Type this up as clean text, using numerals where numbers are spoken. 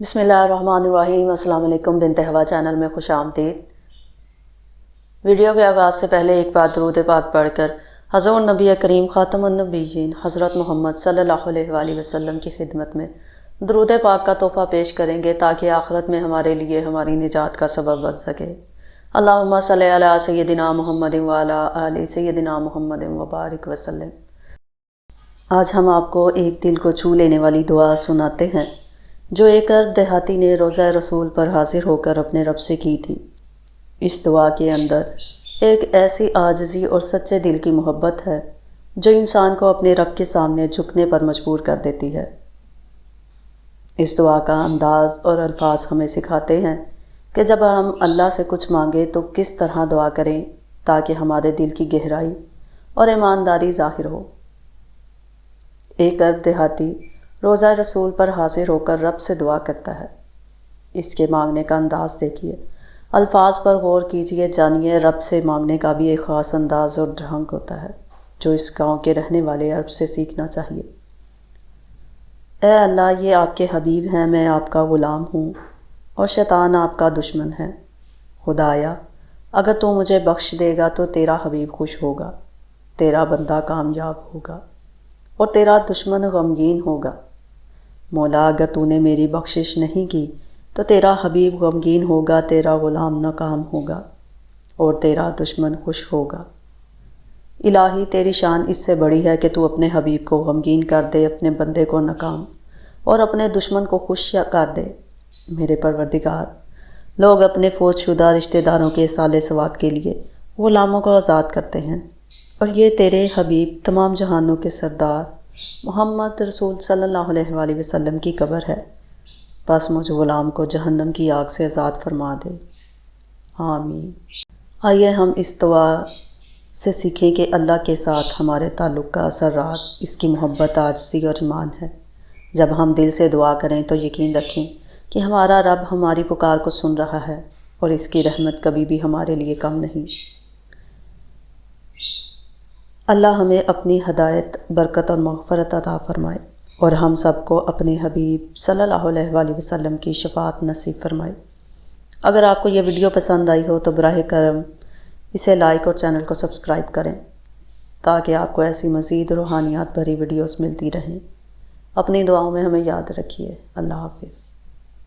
बिस्मिल्लाहिर्रहमानिर्रहीम। अस्सलाम वालेकुम। बिन्त हवा चैनल में खुश आमदीद। वीडियो के आगाज़ से पहले एक बार दरूद पाक पढ़कर हज़ूर नबी करीम ख़ातमुन नबीयीन हज़रत मोहम्मद सल्लल्लाहु अलैहि वसल्लम की खिदमत में दरूद पाक का तोहफ़ा पेश करेंगे ताकि आखिरत में हमारे लिए हमारी निजात का सबब बन सके। अल्लाहुम्मा सल्लि अला सय्यदिना मुहम्मद व अला आलि सय्यदिना मुहम्मद व बारिक वसल्लम। आज हम आपको एक दिल को छू लेने वाली दुआ सुनाते हैं जो एक अरब देहाती ने रोज़ा रसूल पर हाजिर होकर अपने रब से की थी। इस दुआ के अंदर एक ऐसी आजिज़ी और सच्चे दिल की मोहब्बत है जो इंसान को अपने रब के सामने झुकने पर मजबूर कर देती है। इस दुआ का अंदाज़ और अल्फाज हमें सिखाते हैं कि जब हम अल्लाह से कुछ मांगें तो किस तरह दुआ करें ताकि हमारे दिल की गहराई और ईमानदारी ज़ाहिर हो। एक अरब देहाती रोज़ा रसूल पर हाजिर होकर रब से दुआ करता है। इसके मांगने का अंदाज़ देखिए, अल्फाज पर गौर कीजिए, जानिए रब से मांगने का भी एक ख़ास अंदाज़ और ढंग होता है जो इस गांव के रहने वाले अरब से सीखना चाहिए। ए अल्लाह, ये आपके हबीब हैं, मैं आपका ग़ुलाम हूँ और शैतान आपका दुश्मन है। खुदाया, अगर तू मुझे बख्श देगा तो तेरा हबीब खुश होगा, तेरा बंदा कामयाब होगा और तेरा दुश्मन गमगीन होगा। मौला, अगर तूने मेरी बख्शिश नहीं की तो तेरा हबीब गमगीन होगा, तेरा ग़ुलाम नाकाम होगा और तेरा दुश्मन खुश होगा। इलाही, तेरी शान इससे बड़ी है कि तू अपने हबीब को गमगीन कर दे, अपने बंदे को नाकाम और अपने दुश्मन को खुश कर दे। मेरे परवरदिगार, लोग अपने फौतशुदा रिश्तेदारों के साले सवाब के लिए ग़ुलामों को आज़ाद करते हैं और ये तेरे हबीब तमाम जहानों के सरदार मोहम्मद रसूल सल्लल्लाहु अलैहि वसल्लम की कब्र है। बस मुझ ग़ुलाम को जहन्नम की आग से आज़ाद फरमा दे, आमीन। आइए हम इस दुआ से सीखें कि अल्लाह के साथ हमारे ताल्लुक़ का असर राज इसकी मोहब्बत, आजिज़ी और ईमान है। जब हम दिल से दुआ करें तो यकीन रखें कि हमारा रब हमारी पुकार को सुन रहा है और इसकी रहमत कभी भी हमारे लिए कम नहीं। अल्लाह हमें अपनी हदायत, बरकत और मग़फ़रत अता फ़रमाए और हम सबको अपने हबीब सल्लल्लाहु अलैहि वसल्लम की शफ़ाअत नसीब फ़रमाए। अगर आपको यह वीडियो पसंद आई हो तो बराह करम इसे लाइक और चैनल को सब्सक्राइब करें ताकि आपको ऐसी मज़ीद रूहानियात भरी वीडियोस मिलती रहें। अपनी दुआओं में हमें याद रखिए। अल्लाह हाफ़िज़।